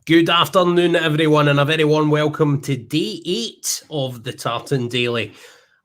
Good afternoon, everyone, and a very warm welcome to day 8 of the Tartan Daily.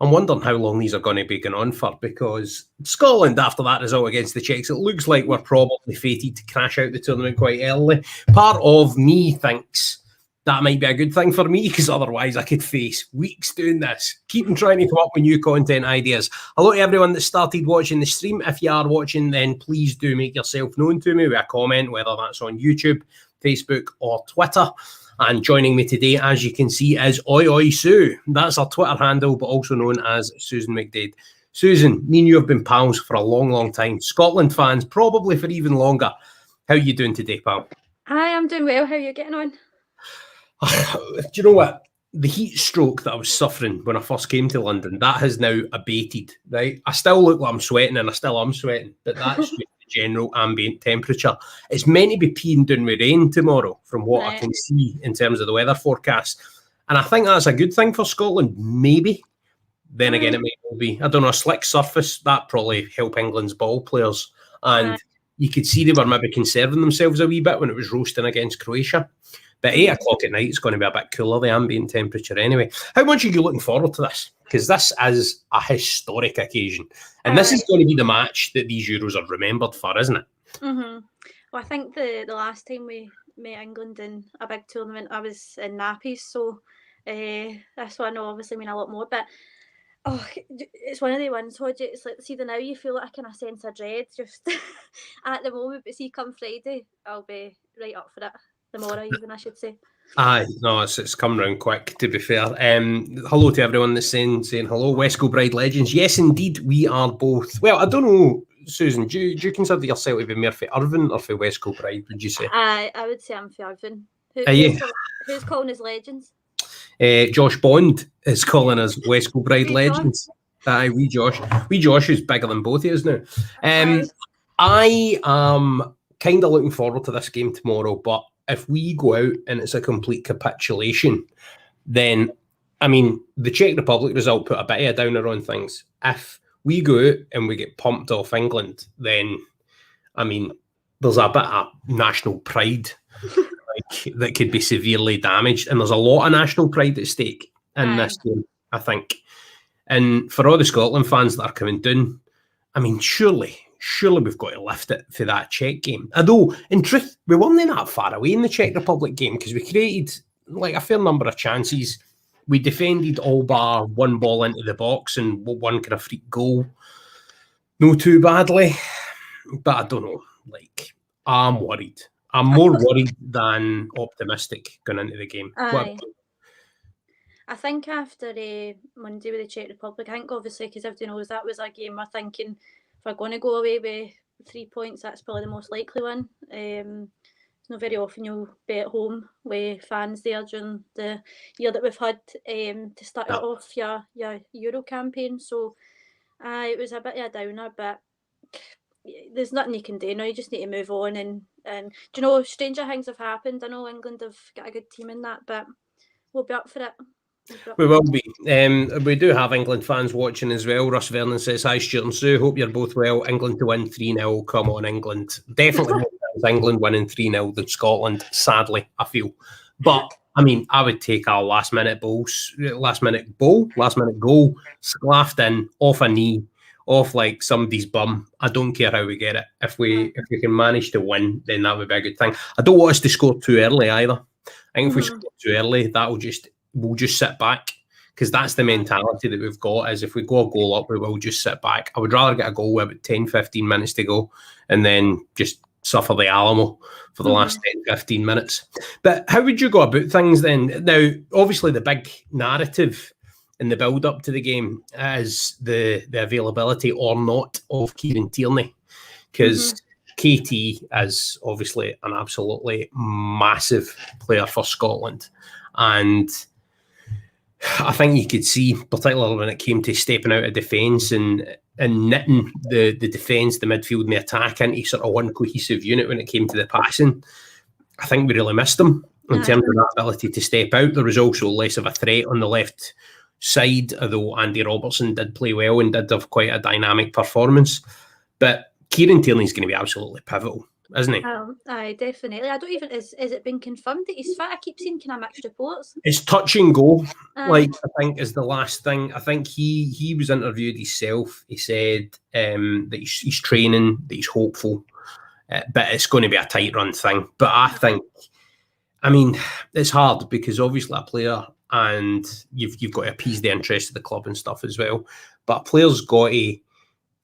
I'm wondering how long these are going to be going on for, because Scotland, after that result against the Czechs, it looks like we're probably fated to crash out the tournament quite early. Part of me thinks that might be a good thing for me, because otherwise I could face weeks doing this, keeping trying to come up with new content ideas. Hello to everyone that started watching the stream. If you are watching, then please do make yourself known to me with a comment, whether that's on YouTube, Facebook or Twitter. And joining me today, as you can see, is Oi Oi Sue. That's our Twitter handle, but also known as Susan McDaid. Susan, me and you have been pals for a long, long time. Scotland fans, probably for even longer. How are you doing today, pal? Hi, I'm doing well. How are you getting on? Do you know what? The heat stroke that I was suffering when I first came to London, that has now abated, right? I still look like I'm sweating, and I still am sweating, but that's just the general ambient temperature. It's meant to be peeing down with rain tomorrow, from what I can see in terms of the weather forecast. And I think that's a good thing for Scotland, maybe. Then again, it might well be, I don't know, a slick surface. That probably help England's ball players. And you could see they were maybe conserving themselves a wee bit when it was roasting against Croatia. But 8 o'clock at night, it's going to be a bit cooler, the ambient temperature anyway. How much are you looking forward to this? Because this is a historic occasion. And this is going to be the match that these Euros are remembered for, isn't it? Well, I think the last time we met England in a big tournament, I was in nappies. So this one will obviously mean a lot more. But it's one of the ones, Hodgie. It's like, see, now you feel like a kind of sense of dread just at the moment. But see, come Friday, I'll be right up for it. Tomorrow, even, I should say. Aye, no, it's come round quick, to be fair. Hello to everyone that's saying hello. West Bride Legends. Yes, indeed, we are both. Well, I don't know, Susan, do you consider yourself to be more for Irvine or for West Bride, would you say? I would say I'm for Irvine. Who's calling us legends? Josh Bond is calling us West Bride Legends. Aye, wee Josh. Wee Josh is bigger than both of us now. I am kind of looking forward to this game tomorrow, but if we go out and it's a complete capitulation, then, I mean, the Czech Republic result put a bit of a downer on things. If we go out and we get pumped off England, then, I mean, there's a bit of national pride that could be severely damaged. And there's a lot of national pride at stake in this game, I think. And for all the Scotland fans that are coming down, I mean, surely we've got to lift it for that Czech game. Although, in truth, we weren't that far away in the Czech Republic game, because we created like a fair number of chances. We defended all bar one ball into the box and one kind of freak goal. No too badly. But I don't know. Like, I'm worried. I'm more worried than optimistic going into the game. I think after Monday with the Czech Republic, I think obviously, because everyone knows that was a game we're thinking, if we're going to go away with 3 points, that's probably the most likely one. It's not very often you'll be at home with fans there during the year that we've had to start off your Euro campaign. So it was a bit of a downer, but there's nothing you can do now. You just need to move on. And do you know, stranger things have happened. I know England have got a good team in that, but we'll be up for it. We will be. We do have England fans watching as well. Russ Vernon says, hi, Stuart and Sue. Hope you're both well. England to win 3-0. Come on, England. Definitely more chance England winning 3-0 than Scotland, sadly, I feel. But, I mean, I would take our last minute goal, sclaffed in, off a knee, off like somebody's bum. I don't care how we get it. If we can manage to win, then that would be a good thing. I don't want us to score too early either. I think if we score too early, we'll just sit back, because that's the mentality that we've got, is if we go a goal up, we will just sit back. I would rather get a goal with about 10, 15 minutes to go and then just suffer the Alamo for the last 10, 15 minutes. But how would you go about things then? Now, obviously, the big narrative in the build-up to the game is the availability or not of Kieran Tierney, because KT is obviously an absolutely massive player for Scotland. And I think you could see, particularly when it came to stepping out of defence and knitting the defence, the midfield and the attack into sort of one cohesive unit when it came to the passing, I think we really missed him in terms of that ability to step out. There was also less of a threat on the left side, although Andy Robertson did play well and did have quite a dynamic performance. But Kieran Tierney is going to be absolutely pivotal isn't he? Aye, definitely. I don't even is it been confirmed that he's fit? I keep seeing kind of mixed reports. It's touch and go. Like, I think is the last thing. I think he was interviewed himself. He said that he's training, that he's hopeful, but it's going to be a tight run thing. But I think, I mean, it's hard because obviously a player, and you've got to appease the interest of the club and stuff as well. But a player's got to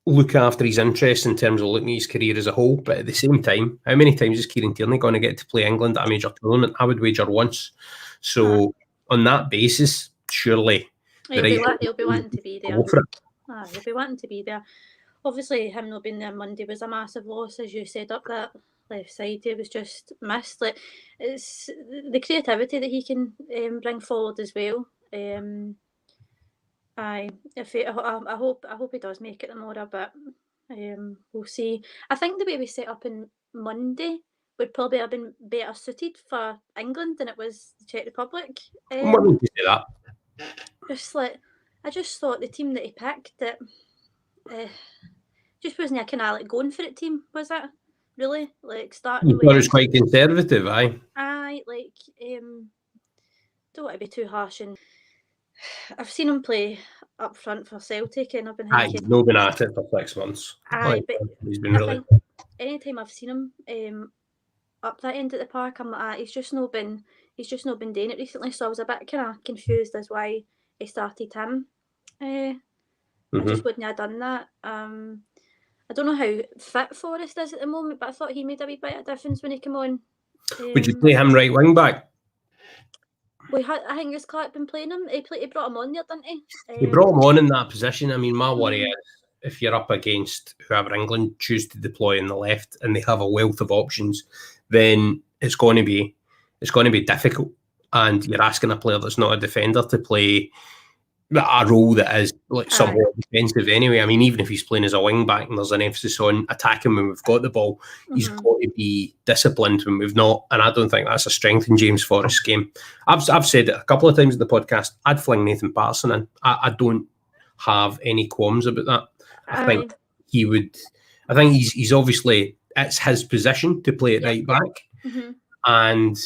look after his interests in terms of looking at his career as a whole. But at the same time, how many times is Kieran Tierney going to get to play England at a major tournament? I would wager once. So on that basis, surely he'll be wanting to be there. Go for it. He'll be wanting to be there. Obviously, him not being there Monday was a massive loss, as you said, up that left side. He was just missed. Like, it's the creativity that he can bring forward as well. I hope he does make it tomorrow, but we'll see. I think the way we set up on Monday would probably have been better suited for England than it was the Czech Republic. What would you say that? I just thought the team that he picked that just wasn't a kind of like going for it team, was it? Really, like starting. You thought it was quite conservative, aye. Aye, like don't want to be too harsh, and I've seen him play up front for Celtic, and I've been thinking, he's not been at it for 6 months. Aye, but he's been really. Anytime I've seen him up that end of the park, I'm like, he's just not been doing it recently. So I was a bit kind of confused as why he started him. I just wouldn't have done that. I don't know how fit Forrest is at the moment, but I thought he made a wee bit of difference when he came on. Would you play him right wing back? I think Steve Clarke been playing him. He brought him on there, didn't he? He brought him on in that position. I mean, my worry is if you're up against whoever England choose to deploy in the left and they have a wealth of options, then it's going to be difficult. And you're asking a player that's not a defender to play a role that is like somewhat defensive anyway. I mean, even if he's playing as a wing back and there's an emphasis on attacking when we've got the ball, he's got to be disciplined when we've not. And I don't think that's a strength in James Forrest's game. I've said it a couple of times in the podcast. I'd fling Nathan Patterson in. I don't have any qualms about that. I think he would. I think he's obviously, it's his position to play at right back, and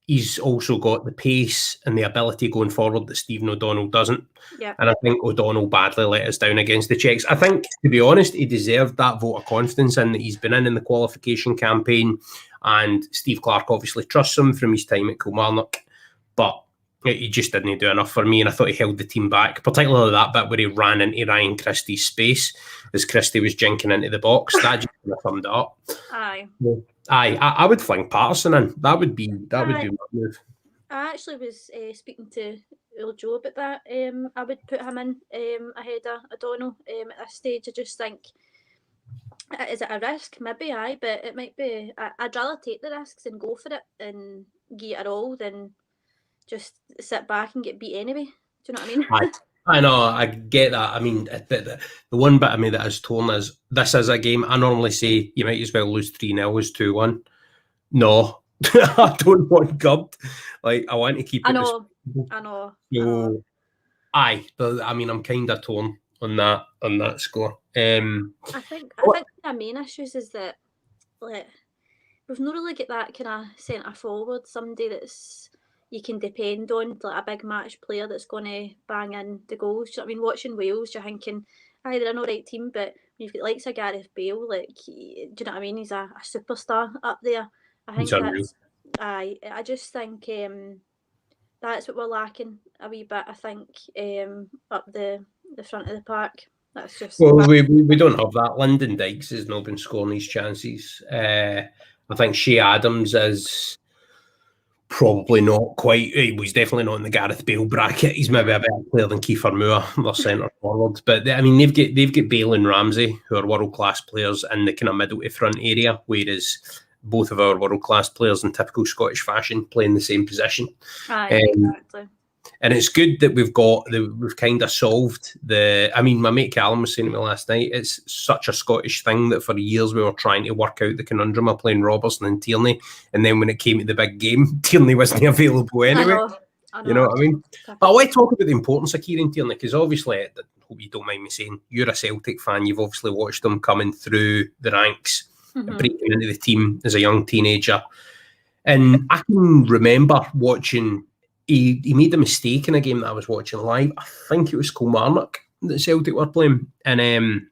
he's also got the pace and the ability going forward that Stephen O'Donnell doesn't. Yeah. And I think O'Donnell badly let us down against the Czechs. I think, to be honest, he deserved that vote of confidence in that he's been in the qualification campaign, and Steve Clarke obviously trusts him from his time at Kilmarnock, but he just didn't do enough for me, and I thought he held the team back, particularly that bit where he ran into Ryan Christie's space as Christie was jinking into the box. That just kind of thumbed it up. I would fling Patterson in. That would be my move. I actually was speaking to old Joe about that. I would put him in ahead of O'Donnell at this stage. I just think, is it a risk? Maybe, but it might be. I'd rather take the risks and go for it and give it all than just sit back and get beat anyway. Do you know what I mean? I know, I get that. I mean, the one bit of me that is torn is, this is a game. I normally say you might as well lose 3-0 as 2-1. No, I don't want gubbed. Like, I want to keep it. I know. So, I mean, I'm kind of torn on that score. I think the main issues is that, like, we've not really got that kind of centre forward, somebody that's you can depend on, like a big match player that's going to bang in the goals. I mean, watching Wales, you're thinking, they're an alright team, but when you've got likes of Gareth Bale, like, do you know what I mean? He's a superstar up there. I think that's, I just think that's what we're lacking a wee bit. I think up the front of the park. That's just. Well, we don't have that. Lyndon Dykes has not been scoring these chances. I think Shea Adams is probably not quite. He was definitely not in the Gareth Bale bracket. He's maybe a better player than Kiefer Moore, their centre forward. But I mean, they've got Bale and Ramsey, who are world class players in the kind of middle to front area, whereas both of our world class players in typical Scottish fashion play in the same position. Exactly. And it's good that we've kind of solved the. I mean, my mate Callum was saying to me last night, it's such a Scottish thing that for years we were trying to work out the conundrum of playing Robertson and Tierney, and then when it came to the big game, Tierney wasn't available anyway. I know. You know what I mean? But I want to talk about the importance of Kieran Tierney, because obviously, I hope you don't mind me saying, you're a Celtic fan. You've obviously watched them coming through the ranks. breaking into the team as a young teenager. And I can remember watching, he made a mistake in a game that I was watching live. I think it was Kilmarnock that Celtic were playing. And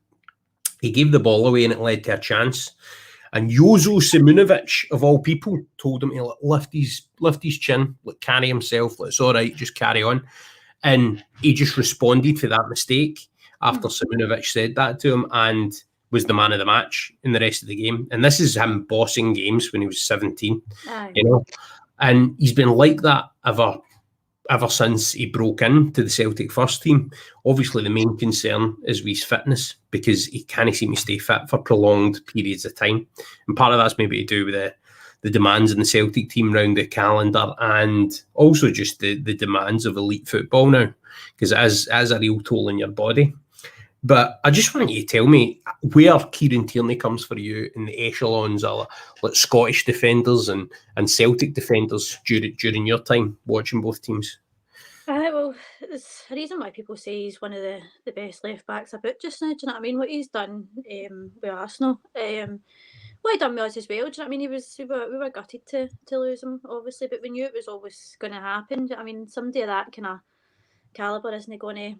he gave the ball away and it led to a chance. And Jozo Simunovic, of all people, told him to lift his chin, carry himself, it's all right, just carry on. And he just responded to that mistake after Simunovic said that to him and was the man of the match in the rest of the game. And this is him bossing games when he was 17, you know. And he's been like that ever since he broke into the Celtic first team. Obviously, the main concern is with his fitness because he can't seem to stay fit for prolonged periods of time. And part of that's maybe to do with the demands in the Celtic team around the calendar and also just the demands of elite football now, because it is a real toll in your body. But I just want you to tell me where Kieran Tierney comes for you in the echelons of like Scottish defenders and Celtic defenders during your time watching both teams. Well, there's a reason why people say he's one of the best left backs about just now. Do you know what I mean? What he's done with Arsenal, what he done with us as well. Do you know what I mean? We were gutted to lose him, obviously, but we knew it was always going to happen. I mean, somebody of that kind of calibre isn't going to,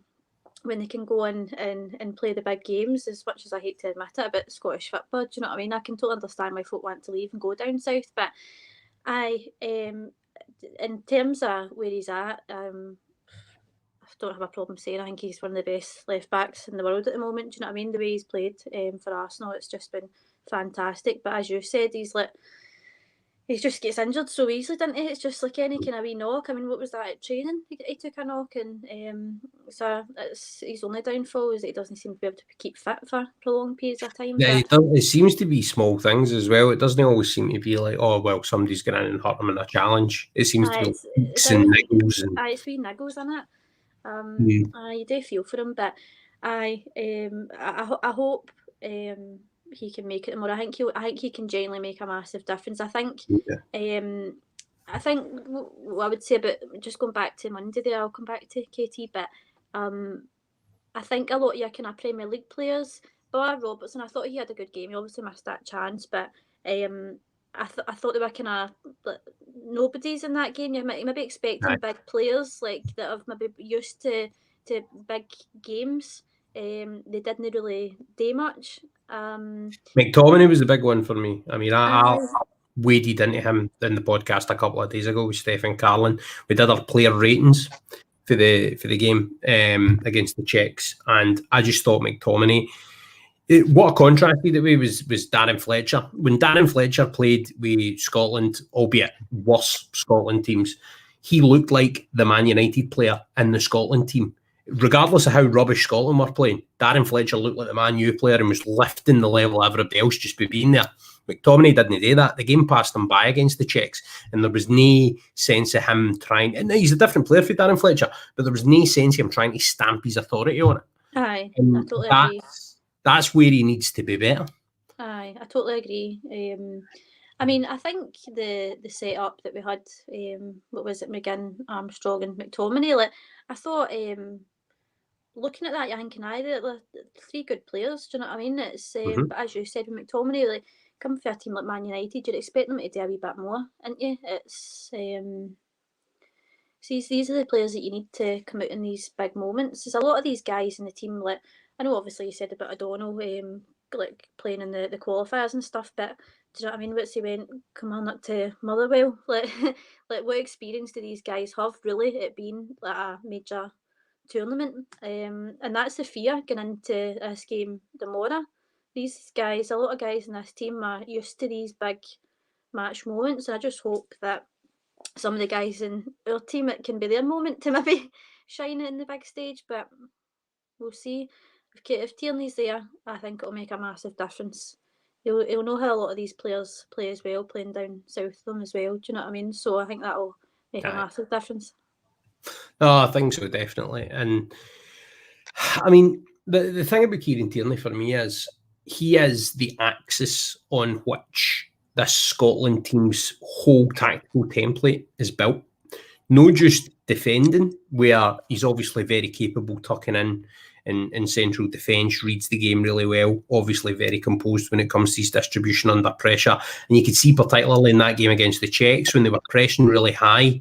when they can go in and play the big games, as much as I hate to admit it, about Scottish football. Do you know what I mean? I can totally understand why folk want to leave and go down south, but in terms of where he's at, I don't have a problem saying I think he's one of the best left backs in the world at the moment. Do you know what I mean? The way he's played for Arsenal, it's just been fantastic. But as you said, he just gets injured so easily, doesn't he? It's just like any kind of wee knock. I mean, what was that at training? He took a knock, and so it's his only downfall is that he doesn't seem to be able to keep fit for prolonged periods of time. Yeah, it seems to be small things as well. It doesn't always seem to be like, oh, well, somebody's going in and hurt him in a challenge. It seems to be peaks and niggles. It's wee niggles in it. You do feel for him, but I hope he can make it more. I think he can genuinely make a massive difference. I think what I would say about just going back to Monday there, I'll come back to KT, but I think a lot of your kind of Premier League players, Bar Robertson, I thought he had a good game. He obviously missed that chance, but I thought they were kind of like, nobodies in that game. You might be expecting big players like that have maybe used to big games. They didn't really do much. McTominay was the big one for me. I mean, I waded into him in the podcast a couple of days ago with Stefan Carlin. We did our player ratings for the game against the Czechs, and I just thought McTominay, what a contrast that way was Darren Fletcher. When Darren Fletcher played with Scotland, albeit worse Scotland teams, he looked like the Man United player in the Scotland team. Regardless of how rubbish Scotland were playing, Darren Fletcher looked like the Man U player and was lifting the level of everybody else just by being there. McTominay didn't do that. The game passed him by against the Czechs, and there was no sense of him trying. And he's a different player for Darren Fletcher, but there was no sense of him trying to stamp his authority on it. Aye, I totally agree. That's where he needs to be better. Aye, I totally agree. I mean, I think the setup that we had, what was it, McGinn, Armstrong and McTominay, like, I thought, looking at that, you're thinking, they're three good players, do you know what I mean? It's but as you said, with McTominay, like, come for a team like Man United, you'd expect them to do a wee bit more, aren't you? It's these are the players that you need to come out in these big moments. There's a lot of these guys in the team, like, I know obviously you said about O'Donnell, like playing in the qualifiers and stuff, but do you know what I mean? Once he went, come on up to Motherwell, like what experience do these guys have really at being like a major tournament? And that's the fear going into this game tomorrow. These guys, a lot of guys in this team are used to these big match moments, and I just hope that some of the guys in our team, it can be their moment to maybe shine in the big stage, but we'll see. If Tierney's there, I think it'll make a massive difference. He'll know how a lot of these players play as well, playing down south of them as well. Do you know what I mean? So I think that'll make a massive difference. Oh, I think so, definitely. And I mean, the thing about Kieran Tierney for me is he is the axis on which this Scotland team's whole tactical template is built. No just defending, where he's obviously very capable tucking in in central defence, reads the game really well, obviously very composed when it comes to his distribution under pressure. And you could see particularly in that game against the Czechs when they were pressing really high,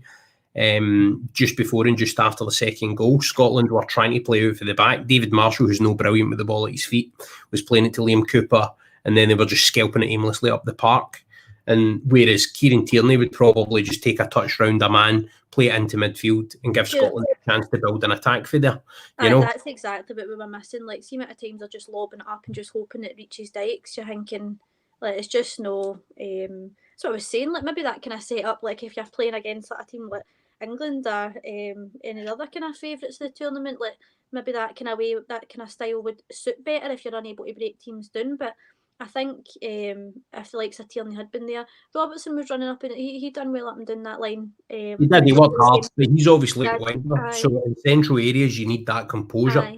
just before and just after the second goal, Scotland were trying to play out for the back. David Marshall, who's no brilliant with the ball at his feet, was playing it to Liam Cooper, and then they were just scalping it aimlessly up the park. And whereas Kieran Tierney would probably just take a touch round a man, play it into midfield, and give Scotland a chance to build an attack for there. You know, that's exactly what we were missing. Like, see, at times they're just lobbing it up and just hoping it reaches Dykes. You're thinking, like, it's just no. So I was saying, like, maybe that kind of set up, like, if you're playing against like a team like England or any other kind of favourites of the tournament, like maybe that kind of way, that kind of style would suit better if you're unable to break teams down. But I think if the likes of Tierney had been there, Robertson was running up and he done well up and down that line. He did. He worked hard. He's obviously a winger, so in central areas you need that composure.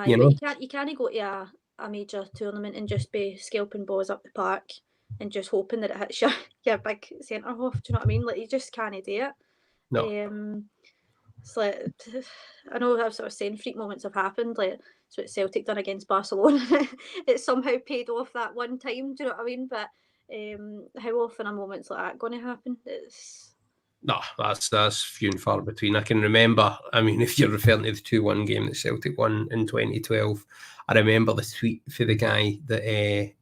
You know? But you can't go to a major tournament and just be scalping balls up the park and just hoping that it hits your big centre half. Do you know what I mean? Like, you just can't do it. No. It's like, I know I was sort of saying freak moments have happened, like it's what Celtic done against Barcelona. It somehow paid off that one time, do you know what I mean? But how often are moments like that going to happen? No, that's few and far between. I can remember, I mean, if you're referring to the 2-1 game that Celtic won in 2012, I remember the tweet for the guy that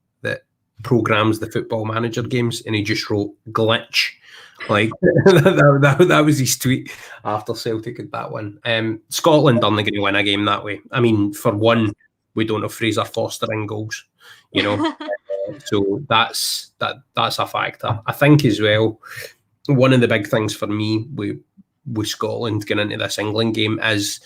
programmes the Football Manager games, and he just wrote glitch. Like that was his tweet after Celtic had that one. Scotland aren't going to win a game that way. I mean, for one, we don't have Fraser Forster in goals, you know. So that's a factor. I think as well, one of the big things for me with Scotland going into this England game is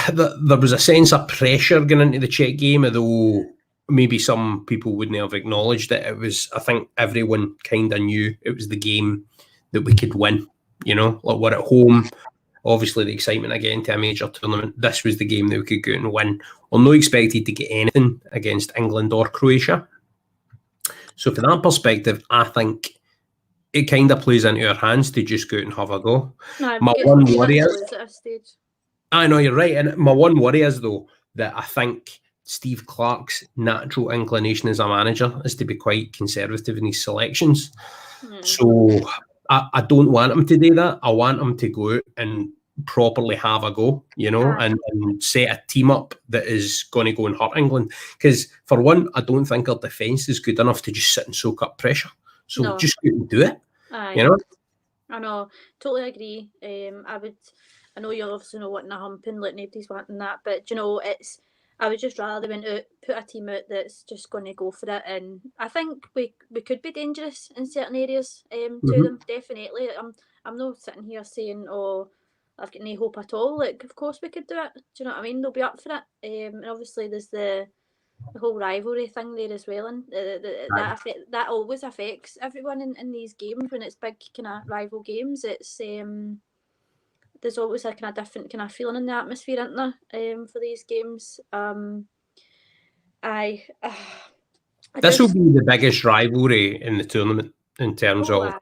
that there was a sense of pressure going into the Czech game, although maybe some people wouldn't have acknowledged it. It was, I think everyone kind of knew it was the game that we could win, you know, like we're at home. Obviously the excitement again to a major tournament. This was the game that we could go out and win. We're not expected to get anything against England or Croatia. So from that perspective, I think it kind of plays into our hands to just go out and have a go. No, my one worry is, at a stage. I know you're right. And my one worry is though, that I think Steve Clarke's natural inclination as a manager is to be quite conservative in his selections. So I don't want him to do that. I want him to go out and properly have a go, you know, and set a team up that is going to go and hurt England. Because for one, I don't think our defence is good enough to just sit and soak up pressure. So just go and do it, you know? I know, totally agree. I know you'll obviously not wanting a humping, like nobody's wanting that, but you know, I would just rather went out, put a team out that's just going to go for it. And I think we could be dangerous in certain areas to them, definitely. I'm not sitting here saying, oh, I've got no hope at all. Like, of course we could do it. Do you know what I mean? They'll be up for it. And obviously there's the whole rivalry thing there as well. And that always affects everyone in these games when it's big kind of rival games. It's there's always a kind of different kind of feeling in the atmosphere, isn't there, for these games. This will be the biggest rivalry in the tournament in terms of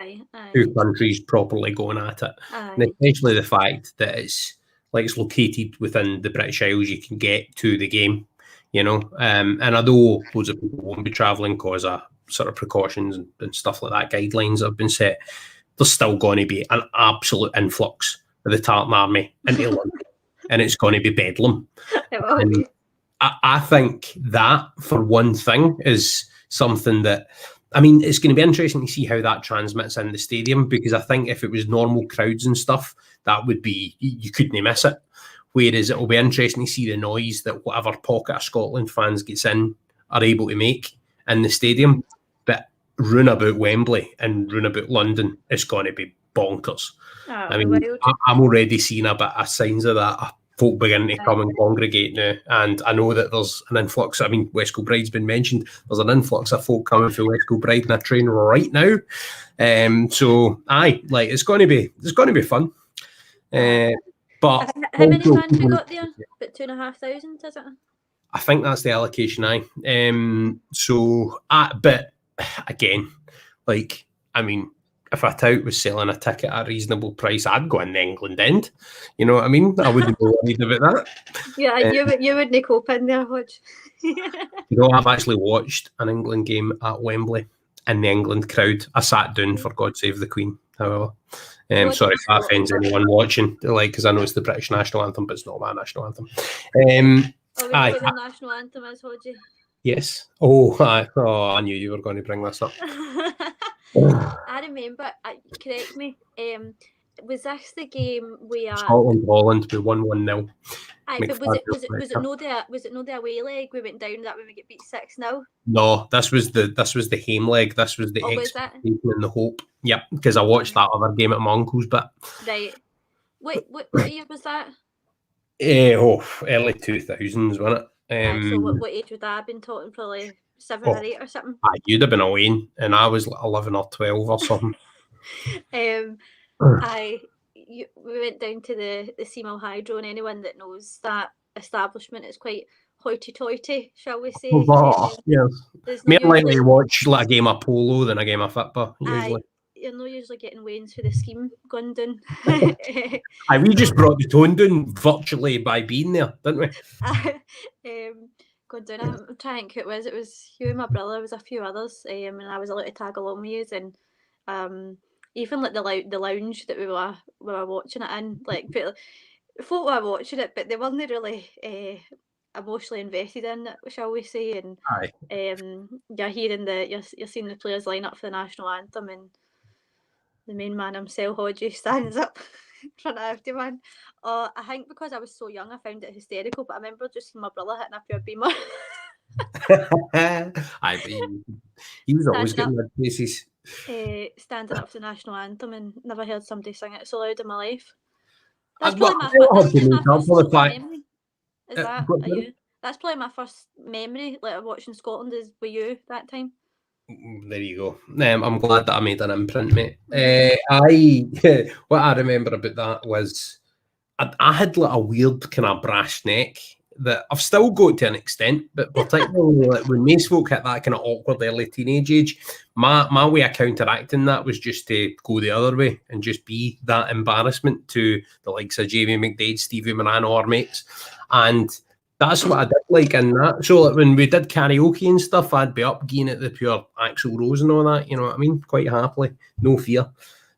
two countries properly going at it. And especially the fact that it's located within the British Isles, you can get to the game, you know. And although loads of people won't be travelling because of sort of precautions and stuff like that, guidelines have been set, there's still going to be an absolute influx of the Tartan Army into London, and it's going to be bedlam. And I think that, for one thing, is something that, I mean, it's going to be interesting to see how that transmits in the stadium, because I think if it was normal crowds and stuff, that would be, you couldn't miss it. Whereas it'll be interesting to see the noise that whatever pocket of Scotland fans gets in are able to make in the stadium. But run about Wembley and run about London is going to be bonkers. I mean, I'm already seeing a bit of signs of that. Folk beginning to come and congregate now, and I know that there's an influx. I mean, West Kilbride's been mentioned. There's an influx of folk coming for West Kilbride in a train right now. So it's going to be fun. But how many fans we got there? About 2,500, is it? I think that's the allocation. But again, I mean, if a tout was selling a ticket at a reasonable price, I'd go in the England end. You know what I mean? I wouldn't be worried about that. Yeah, you wouldn't cope in there, Hodge. I've actually watched an England game at Wembley in the England crowd. I sat down for God Save the Queen, however. Sorry if that offends anyone watching, because I know it's the British national anthem, but it's not my national anthem. What the national anthem is, Hodgie? Yes. I knew you were going to bring this up. I remember. Correct me. Was this the game where Scotland we won 1-0? But was it no the away leg we went down that when we get beat 6-0? No, this was the home leg. This was the expectation and the hope. Yep, because I watched that other game at my uncle's. But right, what year was that? Early 2000s, wasn't it? So what age would I have been taught? Probably 7 or 8 or something. You'd have been away, and I was 11 or 12 or something. We went down to the Seamal Hydro, and anyone that knows that establishment is quite hoity-toity, shall we say. Yes. More likely to watch like a game of polo than a game of football, usually. You're not usually getting wains for the scheme going down. We just brought the tone down virtually by being there, didn't we? Going down, I'm trying to think who it was. It was you and my brother, there was a few others, and I was allowed to tag along with you, and even like the lounge that we were watching it in, like folk were watching it, but they weren't really emotionally invested in it, shall we say? And you're hearing you're seeing the players line up for the national anthem, and the main man himself, Hodgie, stands up in front of everyone. I think because I was so young, I found it hysterical. But I remember just seeing my brother hitting a pure beamer. He was always getting red faces. Standing up for the national anthem, and never heard somebody sing it so loud in my life. That's probably my first memory, like watching Scotland, is with you that time. There you go. I'm glad that I made an imprint, mate. What I remember about that was I had like a weird kind of brass neck that I've still got to an extent, but particularly like when most folk hit that kind of awkward early teenage age, my way of counteracting that was just to go the other way and just be that embarrassment to the likes of Jamie McDaid, Stevie Morano, our mates. And that's what I did like in that. So like when we did karaoke and stuff, I'd be up geeing at the pure Axl Rose and all that, you know what I mean? Quite happily, no fear.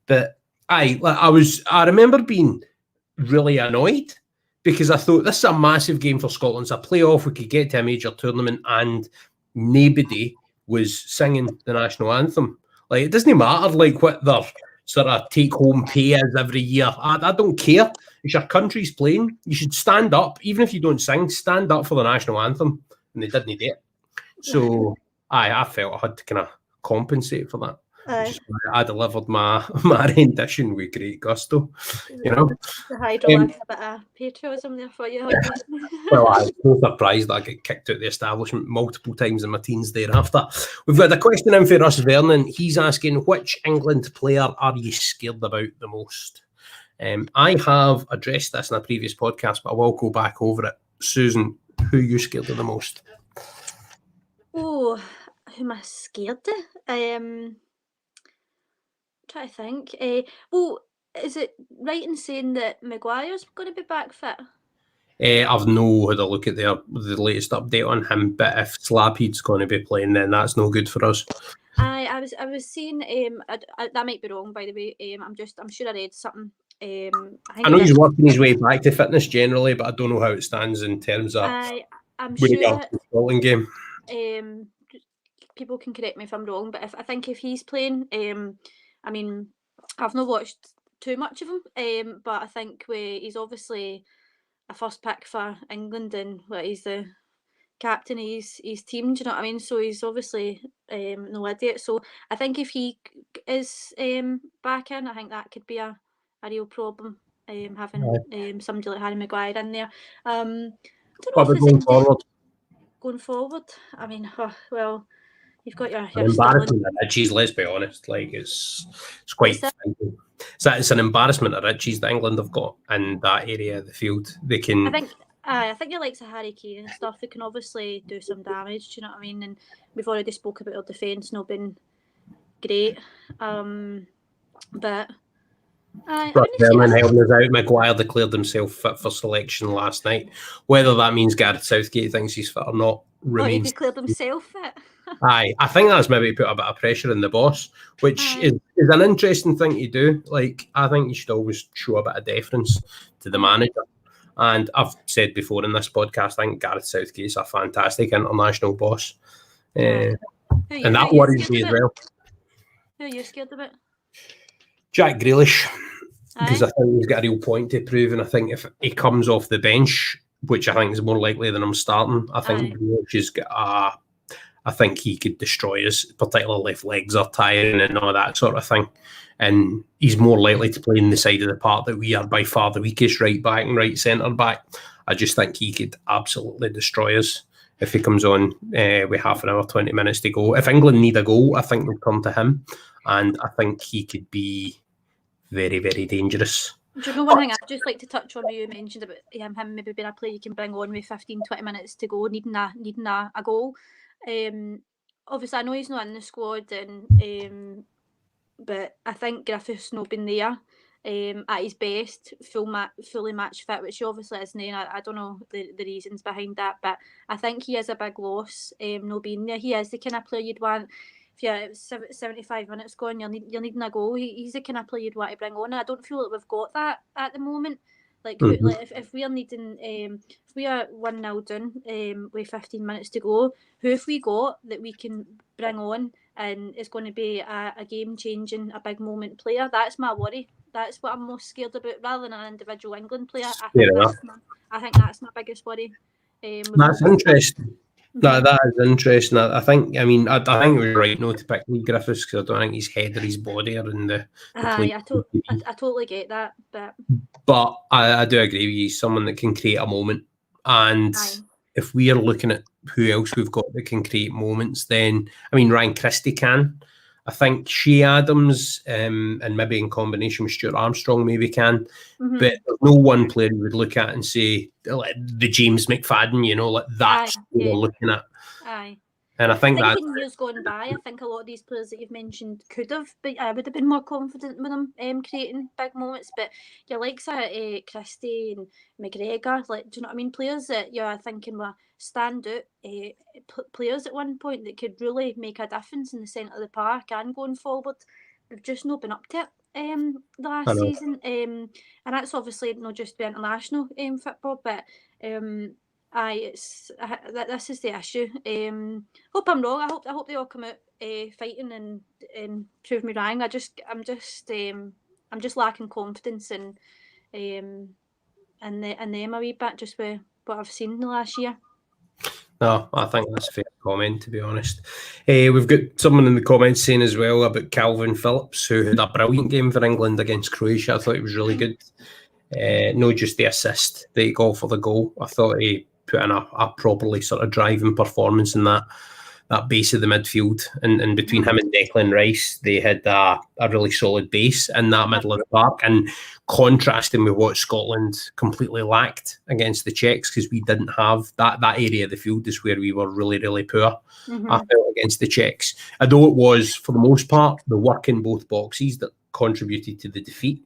But I remember being really annoyed because I thought this is a massive game for Scotland. It's a playoff, we could get to a major tournament, and nobody was singing the national anthem. Like, it doesn't matter like what their sort of take-home pay is every year. I don't care. It's your country's playing. You should stand up, even if you don't sing. Stand up for the national anthem, and they didn't do it. So I felt I had to kind of compensate for that. I delivered my rendition with great gusto, you know. The Hydro a bit of patriotism there for you. Well, I was so surprised that I get kicked out of the establishment multiple times in my teens thereafter. We've got a question in for Russ Vernon. He's asking, which England player are you scared about the most? I have addressed this in a previous podcast, but I will go back over it. Susan, who are you scared of the most? Oh, who am I scared of? Try to think. Well, is it right in saying that Maguire's going to be back fit? I've no had a look at the latest update on him, but if Slabhead's going to be playing, then that's no good for us. I was seeing. That might be wrong, by the way. I'm sure I read something. I know he's working his way back to fitness generally, but I don't know how it stands in terms of I'm sure the Scotland game. People can correct me if I'm wrong, but I think if he's playing, I mean, I've not watched too much of him, but I think he's obviously a first pick for England, and he's the captain of his team. Do you know what I mean? So he's obviously no idiot. So I think if he is back in, I think that could be a real problem. Having somebody like Harry Maguire in there. I don't know going forward. I mean, well. You've got your embarrassment of riches, let's be honest. Like it's quite it's an embarrassment of riches that England have got in that area of the field. They can I think your likes of Harry Kane and stuff, they can obviously do some damage, do you know what I mean? And we've already spoke about our defence not being great. But I But wouldn't say Herman helping us out. Maguire declared himself fit for selection last night. Whether that means Gareth Southgate thinks he's fit or not he remains. declared himself fit. Aye, I think that's maybe put a bit of pressure on the boss, which is an interesting thing to do. Like, I think you should always show a bit of deference to the manager. And I've said before in this podcast, I think Gareth Southgate's a fantastic international boss. And that worries me as well. Who are you scared of it? Jack Grealish. Because I think he's got a real point to prove. And I think if he comes off the bench, which I think is more likely than him starting, I think Grealish has got I think he could destroy us, particularly if legs are tiring and all that sort of thing. And he's more likely to play in the side of the park that we are by far the weakest right back and right centre back. I just think he could absolutely destroy us if he comes on with half an hour, 20 minutes to go. If England need a goal, I think they'll come to him. And I think he could be very, very dangerous. Do you know one thing I'd just like to touch on? You mentioned about him maybe being a player you can bring on with 15, 20 minutes to go, needing a goal. Obviously, I know he's not in the squad, but I think Griffith's not been there at his best, fully match fit, which he obviously isn't. I don't know the reasons behind that, but I think he is a big loss. Not being there, he is the kind of player you'd want. If you're 75 minutes gone, you're needing a goal. He's the kind of player you'd want to bring on. And I don't feel like we've got that at the moment. Like, if we're needing, if we are 1-0 down with 15 minutes to go, who have we got that we can bring on and is going to be a game-changing, a big moment player? That's my worry. That's what I'm most scared about, rather than an individual England player. I think that's my biggest worry. That's interesting. That is interesting. I think it was right not to pick Lee Griffiths because I don't think his head or his body are in the I totally get that. But I do agree with you. He's someone that can create a moment. And if we are looking at who else we've got that can create moments, then, Ryan Christie can. I think Shea Adams and maybe in combination with Stuart Armstrong maybe can. But there's no one player you would look at and say, like, the James McFadden, that's what we're looking at. And I think that in years gone by, I think a lot of these players that you've mentioned could have, but I would have been more confident with them creating big moments. But your likes of Christie and McGregor, like, do you know what I mean? Players that you're thinking were standout players at one point that could really make a difference in the centre of the park and going forward. They've just not been up to it the last season. And that's obviously not just the international football, but this is the issue. Hope I'm wrong. I hope they all come out fighting and prove me wrong. I'm just lacking confidence in them a wee bit, just with what I've seen in the last year. No, I think that's a fair comment, to be honest. We've got someone in the comments saying as well about Calvin Phillips, who had a brilliant game for England against Croatia. I thought he was really good. Not just the assist that he got for the goal. I thought he put in a properly sort of driving performance in that base of the midfield. And between him and Declan Rice, they had a really solid base in that middle of the park. And contrasting with what Scotland completely lacked against the Czechs, because we didn't have that area of the field is where we were really, really poor, I felt, against the Czechs. Although it was, for the most part, the work in both boxes that contributed to the defeat.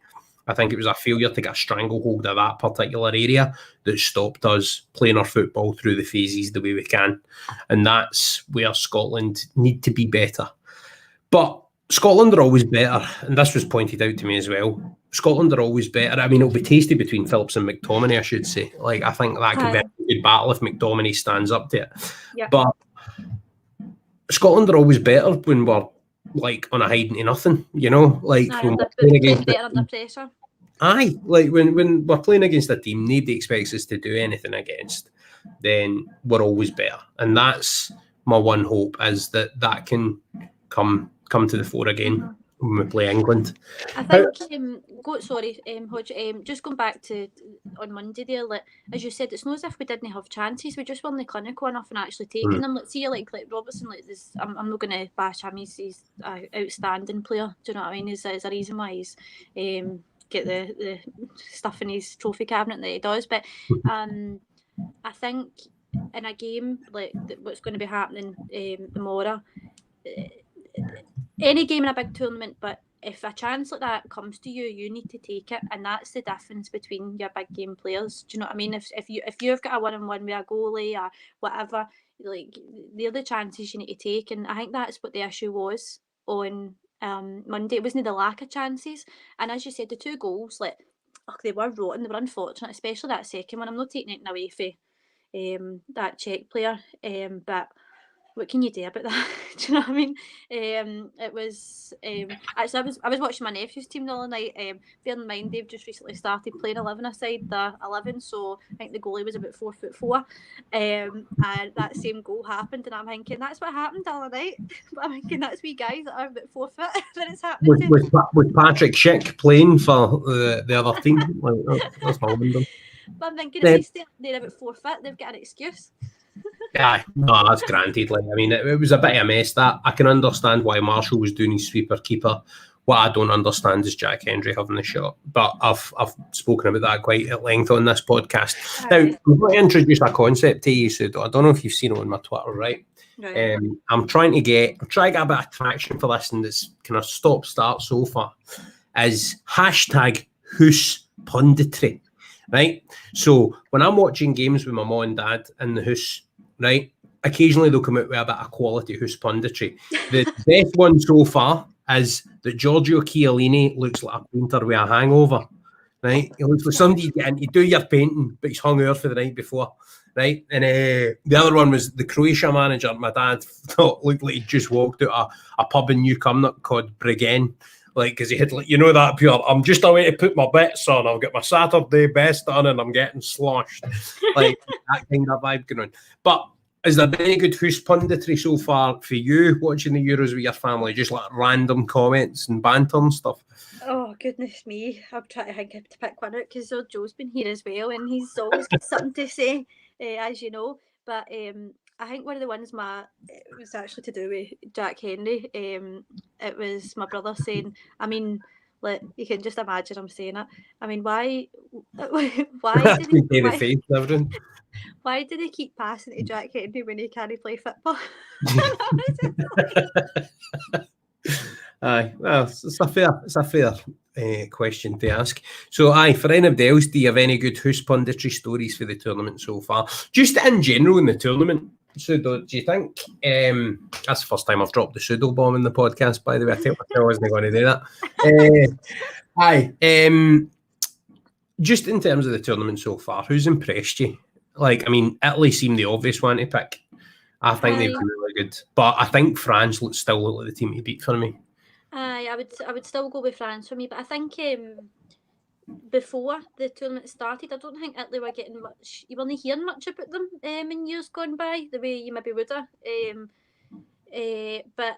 I think it was a failure to get a stranglehold of that particular area that stopped us playing our football through the phases the way we can. And that's where Scotland need to be better. But Scotland are always better, and this was pointed out to me as well. Scotland are always better. It'll be tasty between Phillips and McTominay, I should say. Like, I think that could be a good battle if McTominay stands up to it. Yeah. But Scotland are always better when we're like on a hiding to nothing, like when we're playing against under pressure. Aye, like when we're playing against a team nobody expects us to do anything against, then we're always better. And that's my one hope, is that can come to the fore again when we play England. I think Hodge, just going back to on Monday there, like, as you said, it's not as if we didn't have chances, we just weren't clinical enough in actually taking them. Let's see, like Robertson, like this, I'm not going to bash him, he's an outstanding player, do you know what I mean? There's a reason why he's get the stuff in his trophy cabinet that he does, but I think in a game like what's going to be happening tomorrow, any game in a big tournament, but if a chance like that comes to you, you need to take it, and that's the difference between your big game players. Do you know what I mean? If you've got a 1-on-1 with a goalie or whatever, like they're the chances you need to take, and I think that's what the issue was on Monday. It wasn't the lack of chances, and as you said, the 2 goals, like they were rotten, they were unfortunate, especially that second one. I'm not taking it away from that Czech player, but what can you do about that? Do you know what I mean? It was actually I was watching my nephew's team the other night. Bear in mind they've just recently started playing 11-a-side, the 11, so I think the goalie was about 4'4", and that same goal happened, and I'm thinking that's what happened the other night. But I'm thinking that's we guys that are about 4 foot that it's happening. With Patrick Schick playing for the other team, that's my window. But I'm thinking if they're about 4 foot, they've got an excuse. Yeah, no, that's granted. Like, I mean, it was a bit of a mess. That I can understand why Marshall was doing his sweeper keeper. What I don't understand is Jack Hendry having the shot. But I've spoken about that quite at length on this podcast. Now, I'm going to introduce a concept to you, so I don't know if you've seen it on my Twitter, right? I'm trying to get a bit of traction for this, and it's kind of stop-start so far, is hashtag Hoose Punditry. Right, so when I'm watching games with my mum and dad in the house, right, occasionally they'll come out with a bit of quality house punditry. The best one so far is that Giorgio Chiellini looks like a painter with a hangover, right? He looks like somebody you get in, you do your painting, but he's hung over for the night before, right? And the other one was the Croatia manager. My dad thought looked like he just walked out a pub in New Cumnock called Brigain. Like, because he had, like, you know, that pure, I'm just away to put my bets on, I've got my Saturday best on and I'm getting sloshed. Like, that kind of vibe going on. But is there been any good hoose punditry so far for you watching the Euros with your family? Just like random comments and banter and stuff? Oh, goodness me. I'm trying to think to pick one out because Joe's been here as well and he's always got something to say, as you know. But I think one of the ones it was actually to do with Jack Hendry. It was my brother saying, I mean, like, you can just imagine I'm saying it. I mean, why did he keep passing to Jack Hendry when he can't play football? Aye, well, it's a fair question to ask. So, for anybody else, do you have any good hoose punditry stories for the tournament so far? Just in general in the tournament. So, do you think that's the first time I've dropped the pseudo bomb in the podcast? By the way, I wasn't going to do that. Just in terms of the tournament so far, who's impressed you? Like, I mean, Italy seemed the obvious one to pick. I think they've been really good, but I think France still look like the team to beat for me. I would still go with France for me, but I think before the tournament started, I don't think Italy were getting much. You weren't hearing much about them in years gone by, the way you maybe would have. But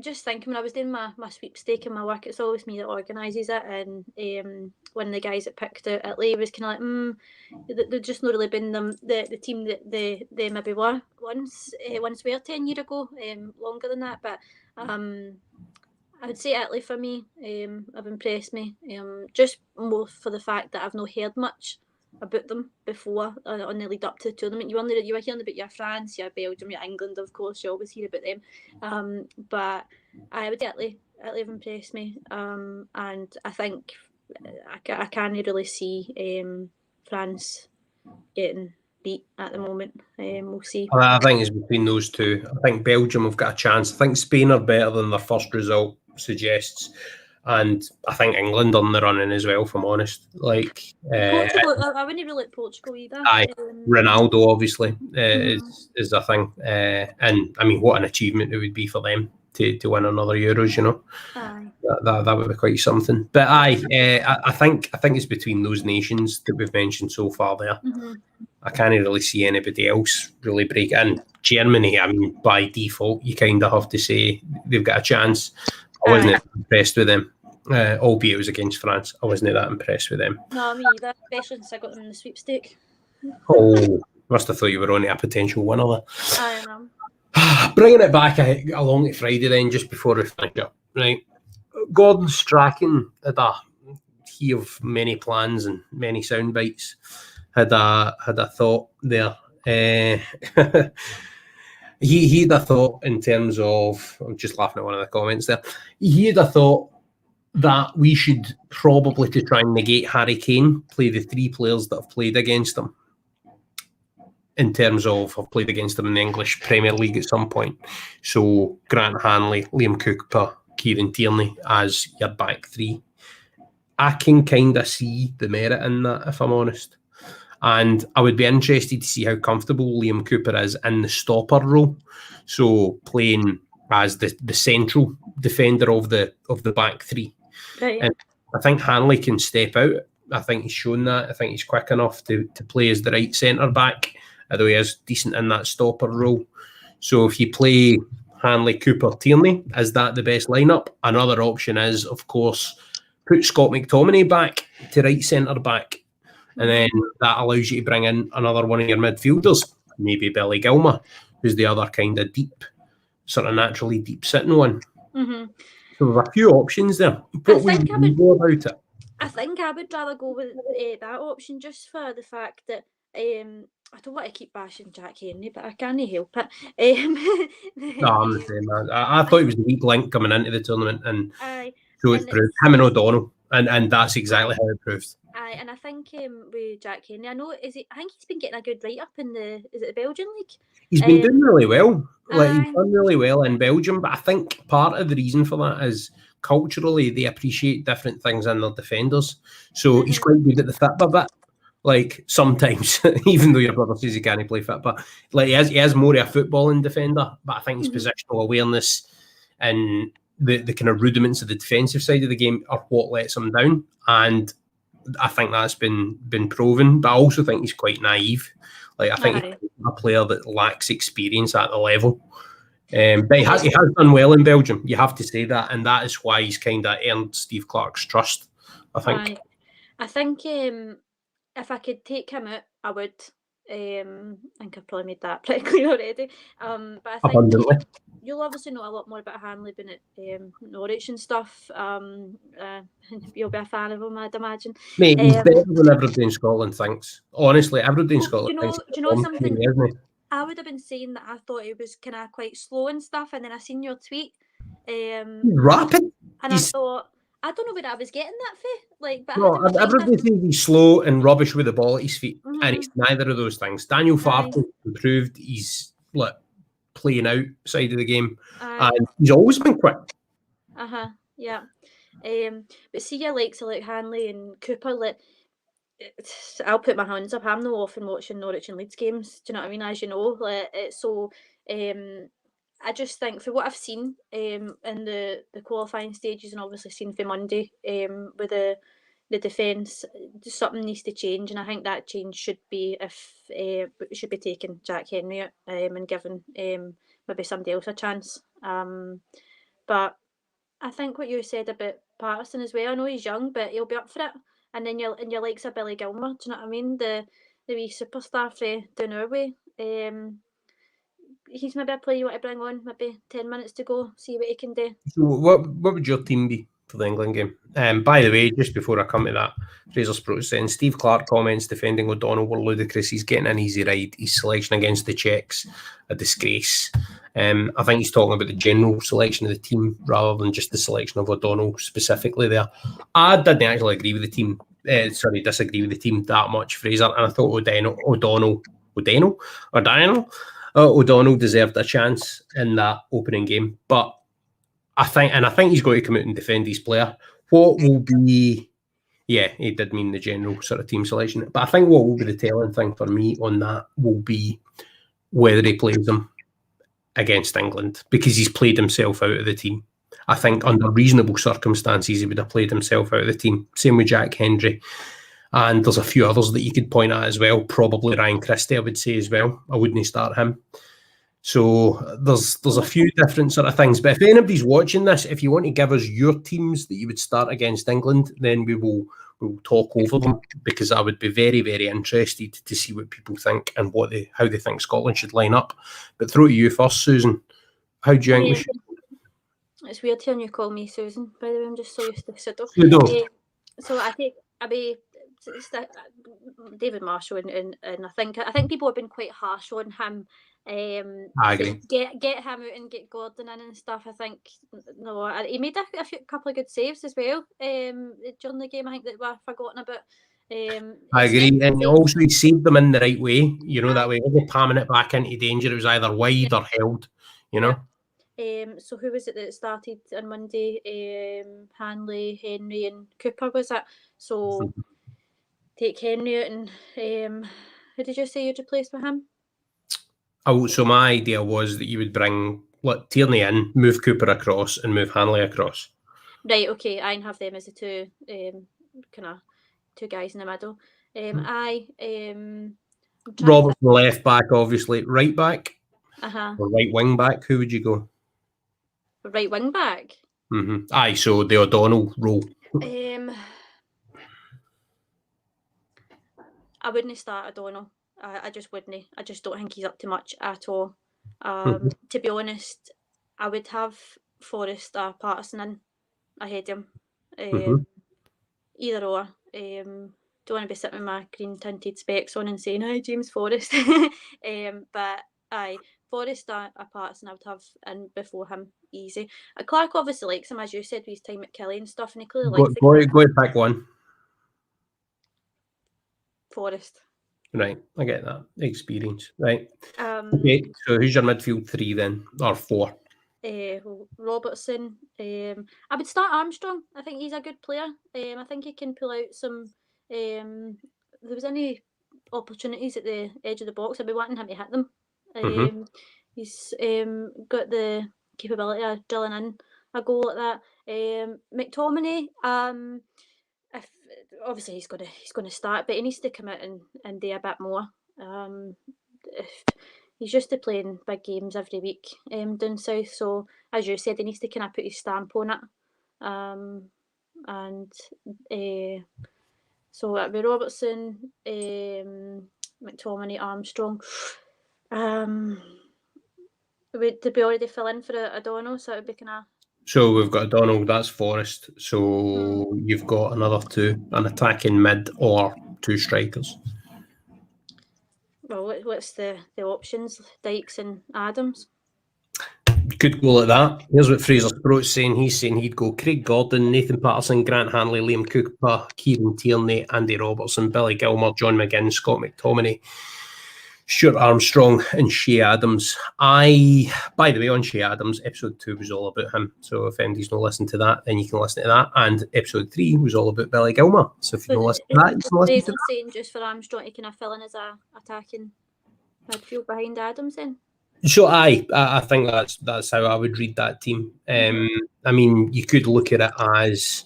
just thinking, when I was doing my sweepstake in my work, it's always me that organises it, and one of the guys that picked out Italy was kind of like, they've just not really been the team that they maybe were once were 10 years ago, longer than that, but I would say Italy for me have impressed me, just more for the fact that I've not heard much about them before on the lead up to the tournament. You were hearing about your France, your Belgium, your England, of course. You always hear about them, but I would Italy have impressed me, and I think I can't really see France getting beat at the moment. We'll see. I think it's between those two. I think Belgium have got a chance. I think Spain are better than their first result suggests, and I think England on the running as well, if I'm honest. Like Portugal, I wouldn't really like Portugal either. Ronaldo obviously is a thing, and I mean, what an achievement it would be for them to win another Euros. You know, that would be quite something. But I think it's between those nations that we've mentioned so far there. I can't really see anybody else really break in. Germany, I mean, by default, you kind of have to say they've got a chance. I wasn't impressed with them, albeit it was against France. I wasn't that impressed with them. No, me either, especially since I got them in the sweepstake. Oh, must have thought you were only a potential winner there. I know. Bringing it back along to Friday then, just before we finish up, right? Gordon Strachan had he of many plans and many sound bites. Had a thought there. He had a thought in terms of, I'm just laughing at one of the comments there. He had a thought that we should probably, to try and negate Harry Kane, play the 3 players that have played against him. In terms of, have played against them in the English Premier League at some point. So Grant Hanley, Liam Cooper, Kieran Tierney as your back 3. I can kind of see the merit in that, if I'm honest. And I would be interested to see how comfortable Liam Cooper is in the stopper role. So playing as the central defender of the back 3. Right. And I think Hanley can step out. I think he's shown that. I think he's quick enough to play as the right centre back, although he is decent in that stopper role. So if you play Hanley, Cooper, Tierney, is that the best lineup? Another option is, of course, put Scott McTominay back to right centre back. And then that allows you to bring in another one of your midfielders, maybe Billy Gilmour, who's the other kind of deep, sort of naturally deep sitting one. Mm-hmm. So there's a few options there. What would you go about it? I think I would rather go with that option, just for the fact that I don't want to keep bashing Jack Tierney, but I can't help it. No, I'm the same, man. I thought he was the weak link coming into the tournament, and so it's proved. Him and O'Donnell, and that's exactly how it proved. And I think with Jack Tierney, I think he's been getting a good write up in the Belgian league. He's been doing really well. He's done really well in Belgium, but I think part of the reason for that is culturally they appreciate different things in their defenders. So he's quite good at the FITBA bit. Like sometimes, even though your brother says he can't play FITBA, like he is more of a footballing defender. But I think his positional awareness and the kind of rudiments of the defensive side of the game are what lets him down. And I think that's been proven. But I also think he's quite naive. Like I think he's a player that lacks experience at the level. But he has done well in Belgium. You have to say that, and that is why he's kind of earned Steve Clarke's trust, I think. I think if I could take him out, I would. I think I've probably made that pretty clear already. But I think you'll obviously know a lot more about Hanley being at Norwich and stuff. You'll be a fan of him, I'd imagine. Mate, he's better than everybody in Scotland thinks. Honestly, everybody in Scotland thinks. Do you know something? I would have been saying that I thought he was kind of quite slow and stuff, and then I seen your tweet. Rapid. And I thought, I don't know where I was getting that for. Like, but no, everybody says he's slow and rubbish with the ball at his feet, and he's neither of those things. Daniel Farton improved. He's playing out side of the game, and he's always been quick. Yeah. But see your likes of like Hanley and Cooper, I'll put my hands up. I'm not often watching Norwich and Leeds games. Do you know what I mean? As you know, I just think for what I've seen in the qualifying stages, and obviously seen for Monday with the defence, something needs to change, and I think that change should be taking Jack Henry out and giving maybe somebody else a chance. But I think what you said about Patterson as well. I know he's young, but he'll be up for it. And then your likes of Billy Gilmour, do you know what I mean? The wee superstar for down our way. He's maybe a player you want to bring on, maybe 10 minutes to go, see what he can do. So what would your team be for the England game? By the way, just before I come to that, Fraser's Sprout saying Steve Clarke comments defending O'Donnell were ludicrous. He's getting an easy ride. His selection against the Czechs, a disgrace. I think he's talking about the general selection of the team rather than just the selection of O'Donnell specifically there. I didn't actually agree with the team. Disagree with the team that much, Fraser. And I thought O'Donnell deserved a chance in that opening game. But I think he's going to come out and defend his player. What will be... Yeah, he did mean the general sort of team selection. But I think what will be the telling thing for me on that will be whether he plays them against England, because he's played himself out of the team. I think under reasonable circumstances he would have played himself out of the team. Same with Jack Hendry. And there's a few others that you could point at as well. Probably Ryan Christie, I would say as well. I wouldn't start him. So there's a few different sort of things. But if anybody's watching this, if you want to give us your teams that you would start against England, then we'll talk over them, because I would be very, very interested to see what people think and how they think Scotland should line up. But throw to you first, Susan. How do you think we should? It's weird hearing you call me Susan, by the way. I'm just so used to Siddle. So I be David Marshall, and I think people have been quite harsh on him I agree. Get him out and get Gordon in and stuff. I think he made a couple of good saves as well during the game. I think that we're forgotten about. I agree, and also he saved them in the right way. You know, that way, when palming it back into danger, it was either wide or held. You know. So who was it that started on Monday? Hanley, Henry, and Cooper, was it? So take Henry out, and who did you say you'd replace with him? Oh, so my idea was that you would bring Tierney in, move Cooper across, and move Hanley across. Right. Okay. I have them as the two kind of two guys in the middle. Robertson left back, obviously. Right back? Or right wing back? Who would you go? Right wing back? Aye, so the O'Donnell role. I wouldn't start O'Donnell. I just wouldn't. I just don't think he's up to much at all. To be honest, I would have Forrest or Patterson in ahead of him. Either or. Don't want to be sitting with my green tinted specs on and saying, "Hi, James Forrest." But Forrest or Patterson I would have in before him, easy. Clarke obviously likes him, as you said, with his time at Kelly and stuff, and he clearly likes Go ahead, pick one. Forrest. Right, I get that. Experience. Right. Okay, so who's your midfield three then? Or four? Robertson. I would start Armstrong. I think he's a good player. I think he can pull out some... if there was any opportunities at the edge of the box, I'd be wanting him to hit them. He's got the capability of drilling in a goal like that. McTominay, if obviously he's going to start, but he needs to come out and do a bit more. He's used to playing big games every week down south, so as you said, he needs to kind of put his stamp on it. So it'd be Robertson, McTominay, Armstrong. Did we already fill in for O'Donnell? So it would be kind of... So we've got O'Donnell, that's Forrest. So you've got another two, an attacking mid or two strikers. Well, what's the options? Dykes and Adams? You could go like that. Here's what Fraser Sproat's saying. He's saying he'd go Craig Gordon, Nathan Patterson, Grant Hanley, Liam Cooper, Kieran Tierney, Andy Robertson, Billy Gilmour, John McGinn, Scott McTominay, Stuart Armstrong and Shea Adams. By the way, on Shea Adams, episode 2 was all about him. So if anybody's not listened to that, then you can listen to that. And episode 3 was all about Billy Gilmour. So if you don't listen to that, you can listen to that. Saying just for Armstrong to kind of fill in as a attacking midfield behind Adams then? So I think that's how I would read that team. I mean, you could look at it as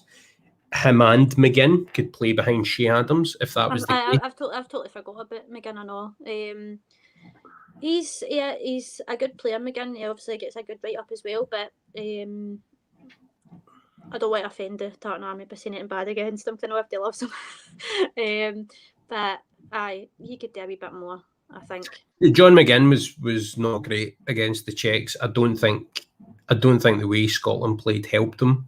him and McGinn could play behind Shea Adams if that was the case. I've totally forgot about McGinn and all. He's a good player, McGinn. He obviously gets a good write up as well, but I don't want to offend the Tartan Army by saying anything bad against him because I know everybody loves him. But he could do a wee bit more, I think. John McGinn was not great against the Czechs. I don't think the way Scotland played helped them,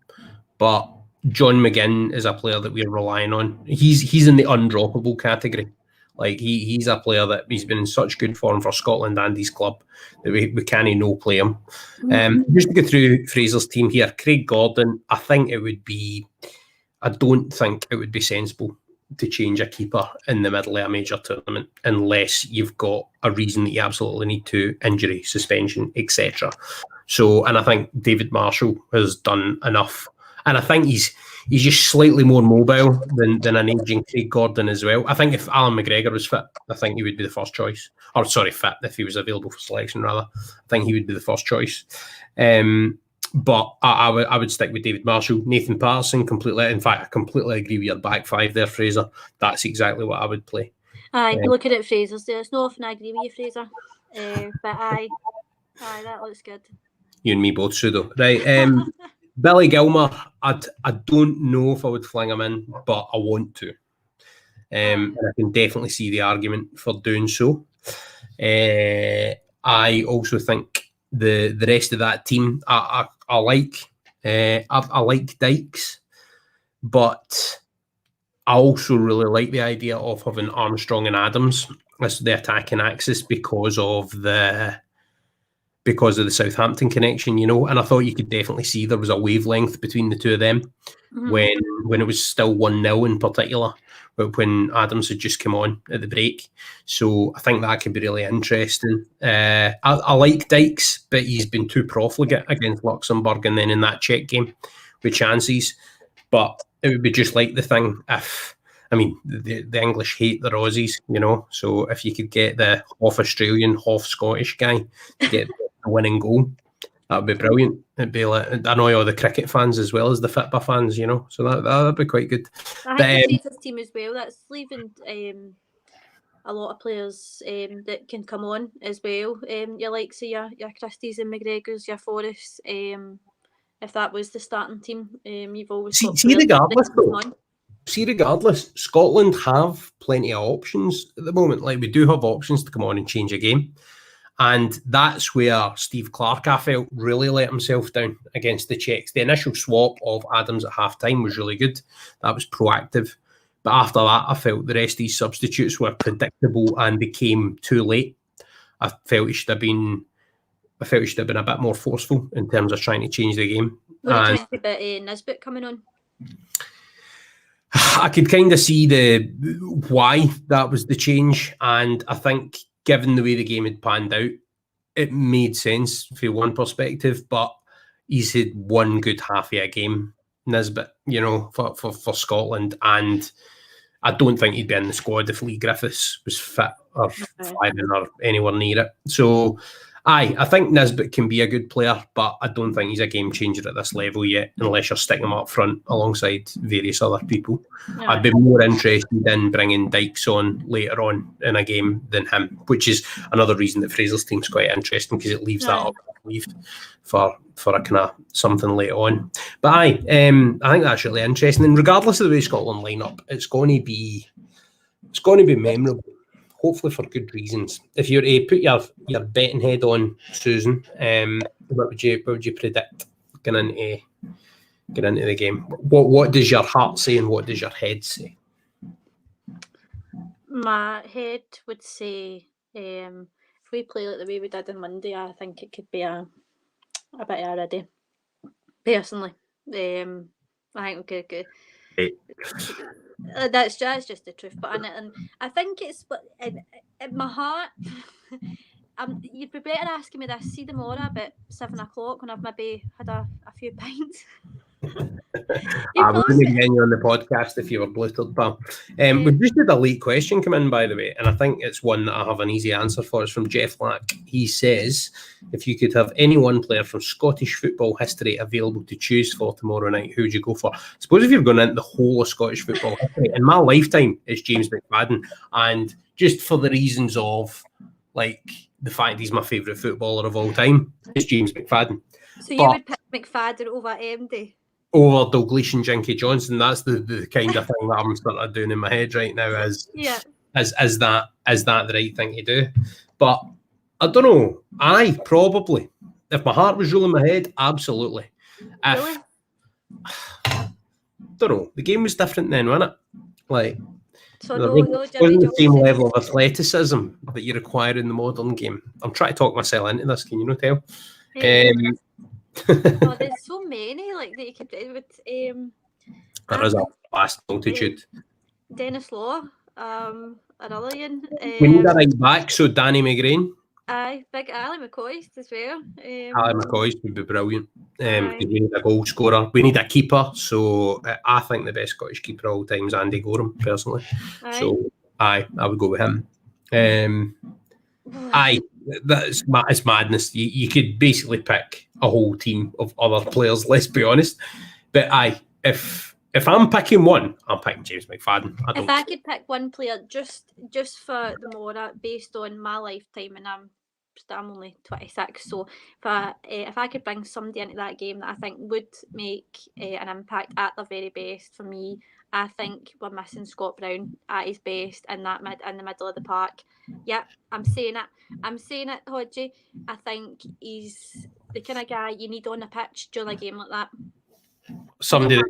but John McGinn is a player that we're relying on. He's in the undroppable category. Like he's a player that he's been in such good form for Scotland and his club that we can't no play him. Just to go through Fraser's team here, Craig Gordon, I don't think it would be sensible to change a keeper in the middle of a major tournament unless you've got a reason that you absolutely need to, injury, suspension, etc. So, and I think David Marshall has done enough. And I think he's just slightly more mobile than an aging Craig Gordon as well. I think if Alan McGregor was fit, I think he would be the first choice. Or sorry, fit, if he was available for selection rather. I think he would be the first choice. But I would stick with David Marshall. Nathan Patterson, completely. In fact, I completely agree with your back five there, Fraser. That's exactly what I would play. Looking at Fraser's, there's no often I agree with you, Fraser. But that looks good. You and me both, Sudo. Right. Billy Gilmour, I don't know if I would fling him in, but I want to. And I can definitely see the argument for doing so. I also think the rest of that team, I like Dykes, but I also really like the idea of having Armstrong and Adams. the attacking axis because of the Southampton connection, you know. And I thought you could definitely see there was a wavelength between the two of them when it was still 1-0 in particular, but when Adams had just come on at the break. So I think that could be really interesting. I like Dykes, but he's been too profligate against Luxembourg and then in that Czech game with chances. But it would be just like the thing if, I mean, the English hate the Aussies, you know. So if you could get the half Australian, half Scottish guy to get a winning goal, that would be brilliant. It'd be like, annoy all the cricket fans as well as the football fans, you know. So that'd be quite good. I think the Traitors team as well, that's leaving a lot of players that can come on as well. Your likes of your Christies and McGregors, your Forrests. If that was the starting team, you've always got regardless, Scotland have plenty of options at the moment. Like, we do have options to come on and change a game. And that's where Steve Clarke, I felt, really let himself down against the Czechs. The initial swap of Adams at half-time was really good. That was proactive. But after that, I felt the rest of these substitutes were predictable and became too late. I felt he should have been a bit more forceful in terms of trying to change the game. What did you think about Nisbet coming on? I could kind of see why that was the change, and I think given the way the game had panned out, it made sense from one perspective. But he's had one good half of a game, Nisbet, you know, for Scotland, and I don't think he'd be in the squad if Lee Griffiths was fit or firing or anywhere near it. So, I think Nisbet can be a good player, but I don't think he's a game changer at this level yet, unless you're sticking him up front alongside various other people. I'd be more interested in bringing Dykes on later on in a game than him, which is another reason that Fraser's team's quite interesting, because it leaves that up for a kind of something later on. But I think that's really interesting. And regardless of the way Scotland line up, it's going to be memorable. Hopefully for good reasons. If you were to put your betting head on, Susan, what would you predict going into the game? What does your heart say and what does your head say? My head would say, if we play like the way we did on Monday, I think it could be a bit of a ready. Personally, I think we could. That's just the truth, but and I think it's in my heart. You'd be better asking me this. See tomorrow about 7 o'clock when I've maybe had a few pints. I wouldn't be getting you on the podcast if you were bloated, pal. We've just had a late question come in, by the way, and I think it's one that I have an easy answer for. It's from Jeff Lack. He says, if you could have any one player from Scottish football history available to choose for tomorrow night, who would you go for? I suppose if you're going into the whole of Scottish football history, in my lifetime, it's James McFadden. And just for the reasons of, like, the fact he's my favourite footballer of all time, it's James McFadden. So you would pick McFadden over MD? Over Dalglish and Jinky Johnson. That's the kind of thing that I'm sort of doing in my head right now. Is that the right thing to do? But I don't know. Probably, if my heart was ruling my head, absolutely. Really? Don't know. The game was different then, wasn't it? Like, so no Jimmy the same level of athleticism that you require in the modern game. I'm trying to talk myself into this. Can you not tell? There's so many like that you could do with. There is a vast multitude. Dennis Law, another one. We need a right back, so Danny McGrain. Aye, big Ali McCoist as well. Ali McCoist would be brilliant. We need a goal scorer. We need a keeper. So I think the best Scottish keeper of all time is Andy Gorham, personally. Aye. So I would go with him. It's madness. You could basically pick a whole team of other players, let's be honest. But if I'm picking one, I'm picking James McFadden. If I could pick one player just for the Mora, based on my lifetime, and I'm only 26, so if I could bring somebody into that game that I think would make an impact at their very best, for me, I think we're missing Scott Brown at his best in the middle of the park. Yeah, I'm saying it, Hodgie. I think he's the kind of guy you need on the pitch during a game like that. Somebody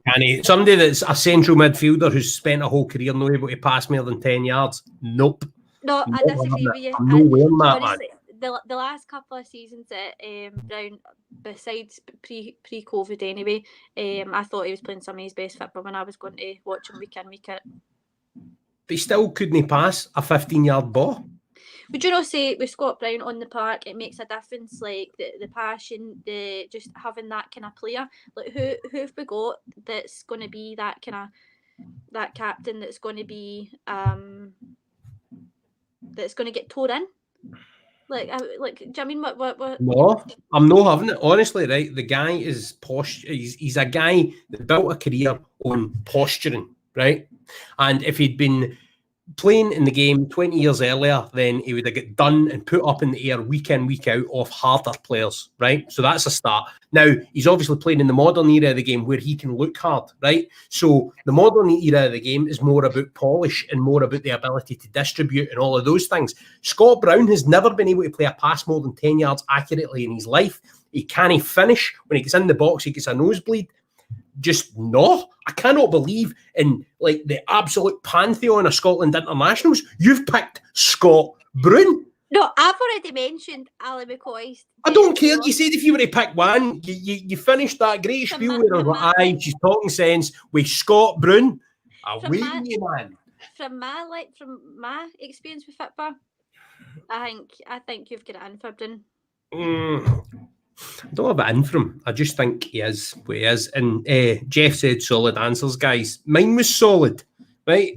that's a central midfielder who's spent a whole career not able to pass more than 10 yards. Nope. No, I disagree with you. I'm nowhere in that, honestly, the last couple of seasons at Brown, besides pre-COVID anyway, I thought he was playing some of his best football when I was going to watch him week in, week out. But he still couldn't pass a 15-yard ball. Would you not say with Scott Brown on the park, it makes a difference, like the passion, the just having that kind of player? Like who have we got that's going to be that kind of that captain that's going to be that's going to get tore in? Like, do you know I mean what? No, I'm not having it. Honestly, right? The guy is he's a guy that built a career on posturing, right? And if he'd been playing in the game 20 years earlier, then he would have got done and put up in the air week in, week out off harder players, right? So that's a start. Now, he's obviously playing in the modern era of the game where he can look hard, right? So the modern era of the game is more about polish and more about the ability to distribute and all of those things. Scott Brown has never been able to play a pass more than 10 yards accurately in his life. He can't finish. When he gets in the box, he gets a nosebleed. Just no. I cannot believe in like the absolute pantheon of Scotland internationals, you've picked Scott Brown. No, I've already mentioned Ali McCoist. I don't care. You said if you were to pick one, you finished that great spiel where I was like, aye, she's talking sense with Scott Brown. Away you, man. From my experience with football, I think you've got it in for Brown. I don't have it in for him. I just think he is what he is. And Jeff said solid answers, guys. Mine was solid, right?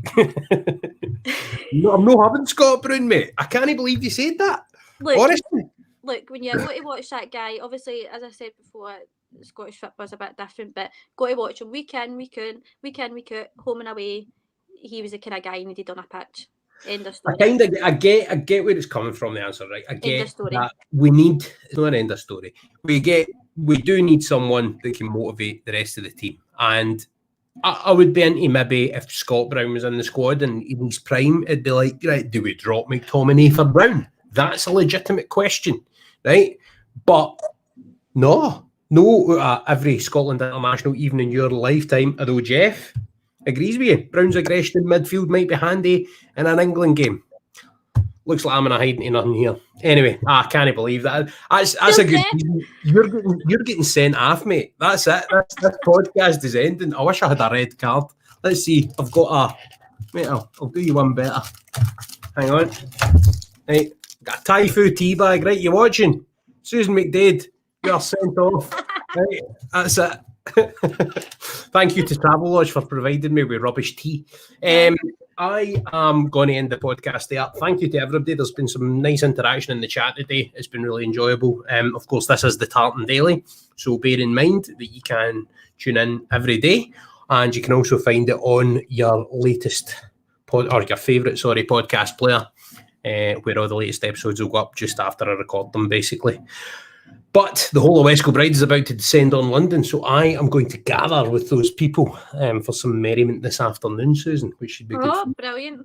No, I'm not having Scott Brown, mate. I can't believe you said that. Look, honestly. Look, when you go to watch that guy, obviously, as I said before, Scottish football's a bit different, but go to watch him week in, week out, home and away. He was the kind of guy you needed on a pitch. End of story. I get where it's coming from, the answer, right? I get that it's not an end of story. We do need someone that can motivate the rest of the team. And I would be into maybe if Scott Brown was in the squad and in his prime, it'd be like, right, do we drop McTominay for Brown? That's a legitimate question, right? But no, every Scotland international, even in your lifetime, although Jeff agrees with you, Brown's aggression in midfield might be handy in an England game. Looks like I'm in a hiding to nothing here. Anyway, I can't believe that. That's a good reason. You're getting sent off, mate. That's it. This podcast is ending. I wish I had a red card. Let's see. I've got Wait, I'll do you one better. Hang on. Right, got a Thai food tea bag. Right, you watching? Susan McDaid, you are sent off. Right, that's it. Thank you to Travelodge for providing me with rubbish tea. I am going to end the podcast there. Thank you to everybody. There's been some nice interaction in the chat today. It's been really enjoyable. Of course, this is the Tartan Daily, so bear in mind that you can tune in every day, and you can also find it on your latest your favourite podcast player, where all the latest episodes will go up just after I record them, basically. But the whole of West Kilbride is about to descend on London, so I am going to gather with those people for some merriment this afternoon, Susan, which should be good. Oh, brilliant.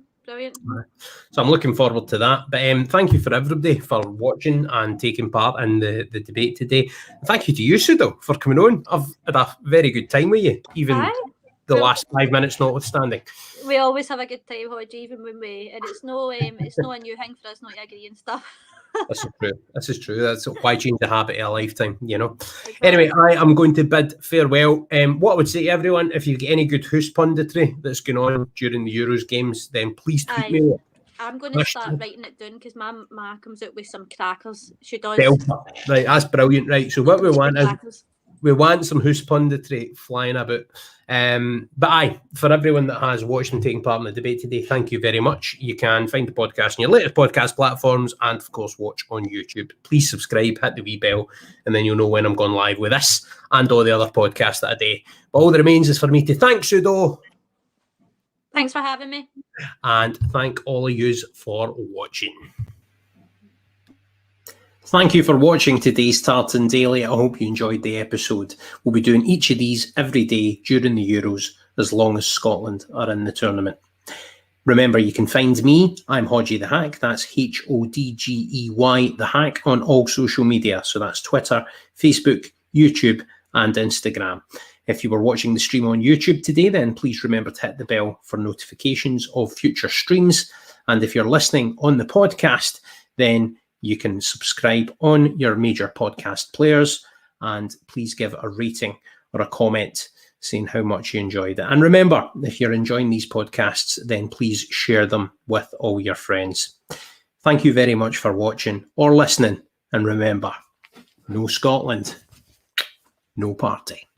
So I'm looking forward to that. But thank you for everybody for watching and taking part in the debate today. And thank you to you, Sudo, for coming on. I've had a very good time with you, even the last 5 minutes notwithstanding. We always have a good time, Hodge, even when and it's no a new thing for us not to agree and stuff. This is true. That's why change the habit of a lifetime, you know. Exactly. Anyway, I am going to bid farewell. What I would say to everyone, if you get any good hoose punditry that's going on during the Euros games, then please tweet me. I'm going to start writing it down because my ma comes out with some crackers. She does. Right, that's brilliant. Right, so what we want is we want some hoose punditry flying about. But for everyone that has watched and taken part in the debate today, thank you very much. You can find the podcast on your latest podcast platforms and, of course, watch on YouTube. Please subscribe, hit the wee bell, and then you'll know when I'm going live with this and all the other podcasts that I do. But all that remains is for me to thank Sudo. Thanks for having me. And thank all of yous for watching. Thank you for watching today's Tartan Daily. I hope you enjoyed the episode. We'll be doing each of these every day during the Euros as long as Scotland are in the tournament. Remember, you can find me. I'm Hodgeythehack. That's Hodgey, the Hack, on all social media. So that's Twitter, Facebook, YouTube, and Instagram. If you were watching the stream on YouTube today, then please remember to hit the bell for notifications of future streams. And if you're listening on the podcast, then you can subscribe on your major podcast players, and please give a rating or a comment saying how much you enjoyed it. And remember, if you're enjoying these podcasts, then please share them with all your friends. Thank you very much for watching or listening. And remember, no Scotland, no party.